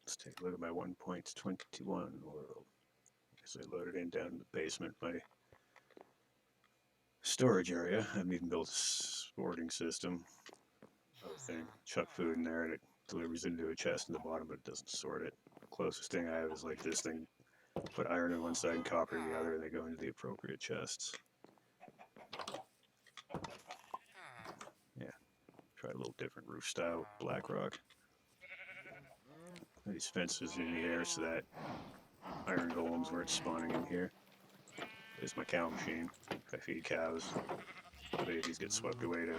Let's take a look at my 1.21 world. So I loaded in down in the basement my storage area. I've even built a sorting system. Another thing, chuck food in there and it delivers into a chest in the bottom, but it doesn't sort it. The closest thing I have is like this thing. Put iron on one side and copper on the other, and they go into the appropriate chests. Yeah, try a little different roof style with black rock. These fences in the air so that iron golems weren't spawning in here. There's my cow machine. If I feed cows, the babies get swept away to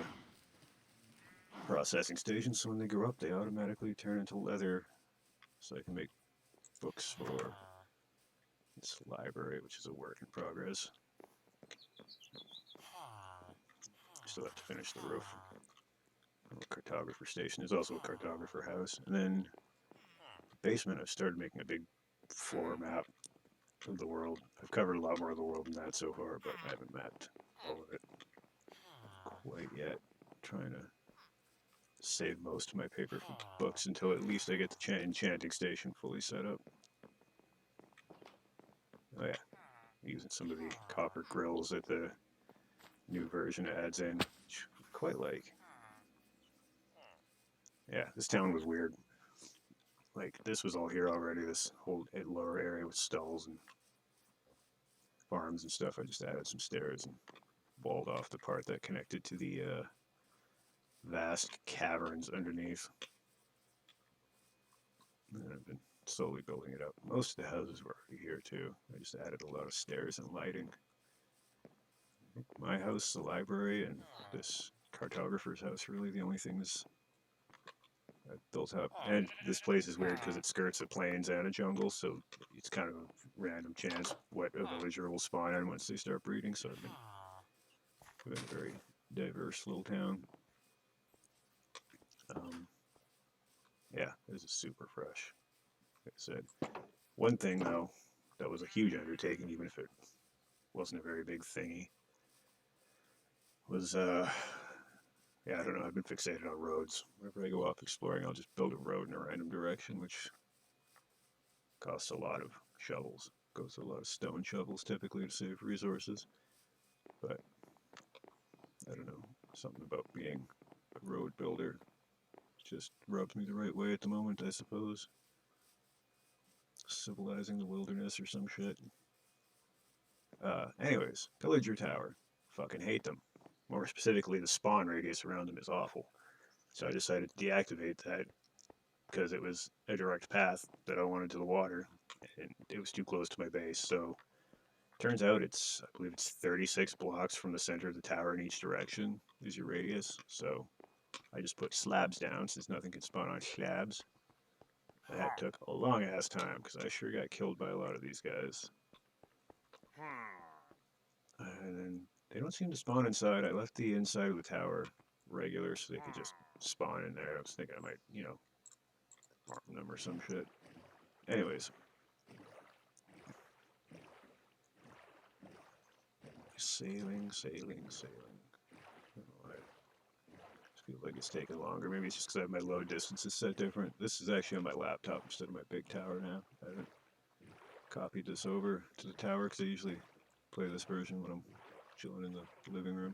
processing stations. So when they grow up, they automatically turn into leather. So I can make books for this library, which is a work in progress. Still have to finish the roof. A cartographer station. There's also a cartographer house. And then the basement, I've started making a big floor map of the world. I've covered a lot more of the world than that so far, but I haven't mapped all of it quite yet. I'm trying to save most of my paper for books until at least I get the enchanting station fully set up. Oh yeah, using some of the copper grills that the new version adds in, which I quite like. Yeah, this town was weird. Like this was all here already. This whole lower area with stalls and farms and stuff. I just added some stairs and walled off the part that connected to the vast caverns underneath. And I've been slowly building it up. Most of the houses were already here too. I just added a lot of stairs and lighting. My house, the library, and this cartographer's house really the only things I've built up. And this place is weird because it skirts a plains and a jungle, so it's kind of a random chance what a villager will spawn in once they start breeding. So I've been a very diverse little town. Um, yeah, this is super fresh. Like I said, one thing though that was a huge undertaking, even if it wasn't a very big thingy, was yeah, I don't know. I've been fixated on roads. Whenever I go off exploring, I'll just build a road in a random direction, which costs a lot of shovels. Goes to a lot of stone shovels typically to save resources. But I don't know. Something about being a road builder just rubs me the right way at the moment, I suppose. Civilizing the wilderness or some shit. Anyways, Pillager Tower. Fucking hate them. More specifically, the spawn radius around them is awful. So I decided to deactivate that because it was a direct path that I wanted to the water, and it was too close to my base. So turns out I believe it's 36 blocks from the center of the tower in each direction is your radius. So I just put slabs down since nothing can spawn on slabs. That took a long ass time because I sure got killed by a lot of these guys. And then they don't seem to spawn inside. I left the inside of the tower regular so they could just spawn in there. I was thinking I might, farm them or some shit. Anyways, sailing, sailing, sailing. I feel like it's taking longer. Maybe it's just because I have my load distances set different. This is actually on my laptop instead of my big tower now. I haven't copied this over to the tower because I usually play this version when I'm chilling in the living room.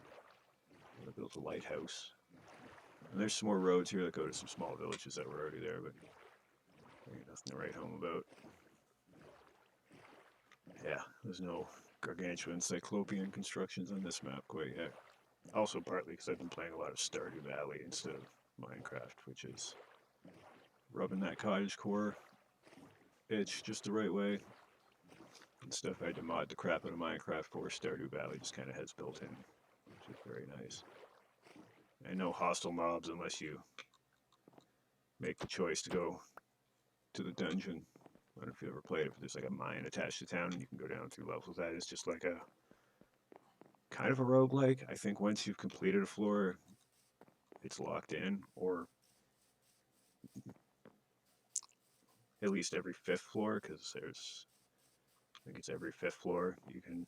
I built a lighthouse. And there's some more roads here that go to some small villages that were already there, but ain't nothing to write home about. Yeah, there's no gargantuan cyclopean constructions on this map quite yet. Also, partly because I've been playing a lot of Stardew Valley instead of Minecraft, which is rubbing that cottage core itch just the right way. And stuff I had to mod the crap out of Minecraft for Stardew Valley just kind of has built in, which is very nice. And no hostile mobs unless you make the choice to go to the dungeon. I don't know if you ever played it, but there's like a mine attached to town and you can go down through levels. That is just like a kind of a roguelike. I think once you've completed a floor, it's locked in, or at least every fifth floor, because I think it's every fifth floor you can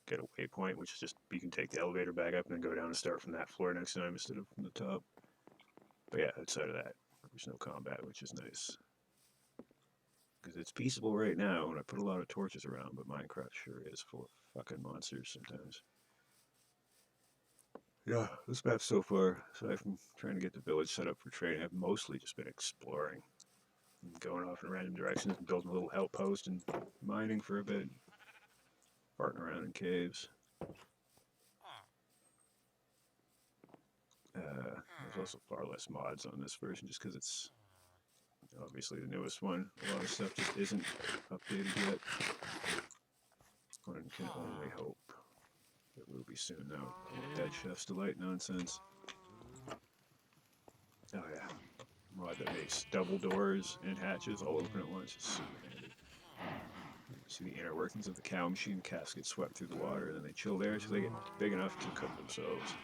get a waypoint, which is just you can take the elevator back up and then go down and start from that floor next time instead of from the top. But yeah, outside of that, there's no combat, which is nice. Because it's peaceable right now, and I put a lot of torches around, but Minecraft sure is full of fucking monsters sometimes. Yeah, this map so far, aside from trying to get the village set up for trading, I've mostly just been exploring, going off in random directions and building a little outpost and mining for a bit, farting around in caves. There's also far less mods on this version just because it's obviously the newest one. A lot of stuff just isn't updated yet. One can only hope it will be soon, though. Dead Chef's Delight nonsense. Oh yeah, mod that makes double doors and hatches all open at once is super handy. You see the inner workings of the cow machine. Casks get swept through the water, and then they chill there until they get big enough to cook themselves.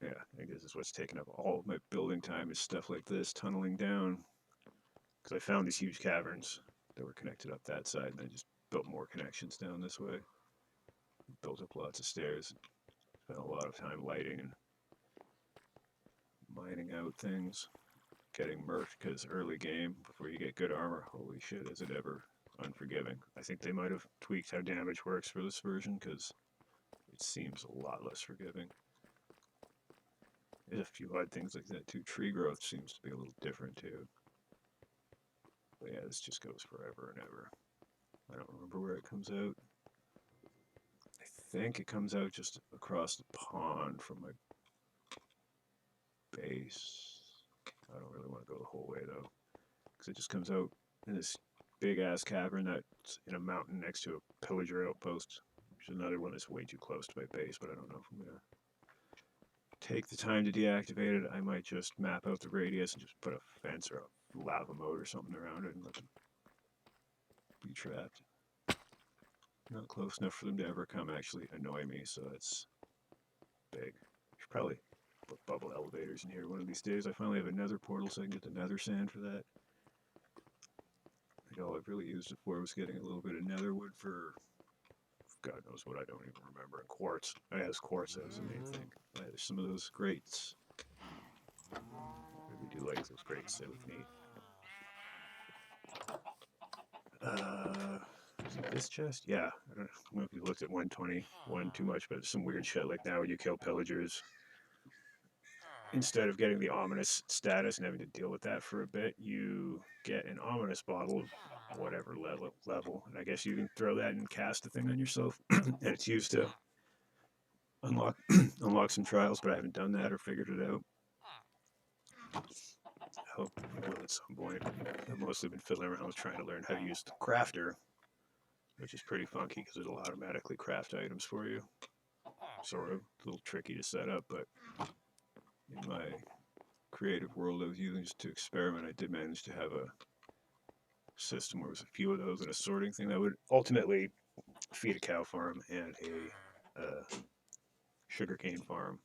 Yeah, I think this is what's taken up all of my building time is stuff like this, tunneling down. Because I found these huge caverns that were connected up that side, and I just built more connections down this way. Built up lots of stairs. Spent a lot of time lighting and mining out things. Getting murked because early game, before you get good armor, holy shit, is it ever unforgiving. I think they might have tweaked how damage works for this version because it seems a lot less forgiving. There's a few odd things like that too. Tree growth seems to be a little different too. But yeah, this just goes forever and ever. I don't remember where it comes out. I think it comes out just across the pond from my base. I don't really want to go the whole way though, because it just comes out in this big ass cavern that's in a mountain next to a pillager outpost, which is another one that's way too close to my base, but I don't know if I'm gonna take the time to deactivate it. I might just map out the radius and just put a fence or a lava moat or something around it and let them be trapped. Not close enough for them to ever come actually annoy me, so that's big. Should probably put bubble elevators in here one of these days. I finally have a nether portal so I can get the nether sand for that. All I've really used it for was getting a little bit of nether wood for God knows what, I don't even remember. And quartz. I had quartz, that was the main thing. There's some of those grates. I really do like those grates, they look neat. Is it this chest? Yeah. I don't know if you looked at 121 too much, but some weird shit like now when you kill pillagers, instead of getting the ominous status and having to deal with that for a bit, you get an ominous bottle of whatever level. And I guess you can throw that and cast a thing on yourself, and it's used to unlock unlock some trials, but I haven't done that or figured it out. I hope I will at some point. I've mostly been fiddling around with trying to learn how to use the crafter, which is pretty funky because it'll automatically craft items for you. Sort of a little tricky to set up, but in my creative world I was using just to experiment, I did manage to have a system where there was a few of those and a sorting thing that would ultimately feed a cow farm and a sugarcane farm.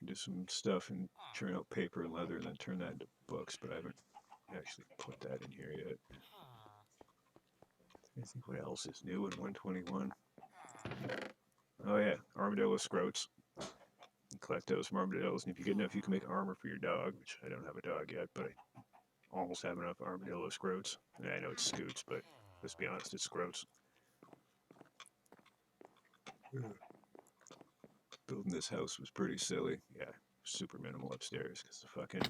Do some stuff and churn out paper and leather and then turn that into books, but I haven't actually put that in here yet. I think what else is new in 121? Oh yeah, armadillo scroats. You collect those from armadillos, and if you get enough, you can make armor for your dog, which I don't have a dog yet, but I almost have enough armadillo scroats. Yeah, I know it's scoots, but let's be honest, it's scroats. Building this house was pretty silly. Yeah, super minimal upstairs because the fucking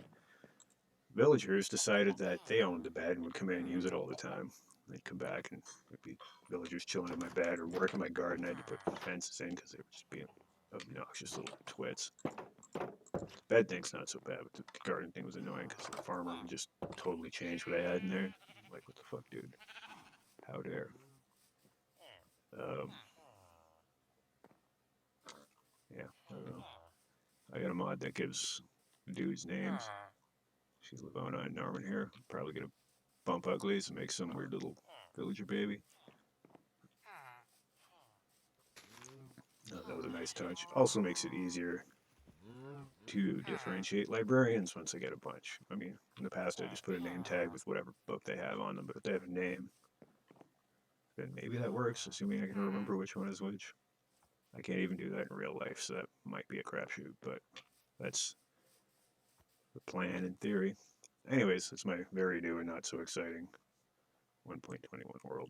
villagers decided that they owned the bed and would come in and use it all the time. They'd come back and there'd be villagers chilling in my bed or working my garden. I had to put fences in because they were just being obnoxious little twits. The bed thing's not so bad, but the garden thing was annoying because the farmer would just totally change what I had in there. Like, what the fuck, dude? How dare? Yeah, I don't know. I got a mod that gives dudes names. She's Livona and Norman here. Probably gonna bump uglies and make some weird little villager baby. Oh, that was a nice touch. Also makes it easier to differentiate librarians once I get a bunch. I mean, in the past I just put a name tag with whatever book they have on them, but if they have a name, then maybe that works, assuming I can remember which one is which. I can't even do that in real life, so that might be a crapshoot, but that's the plan in theory. Anyways, it's my very new and not so exciting 1.21 world.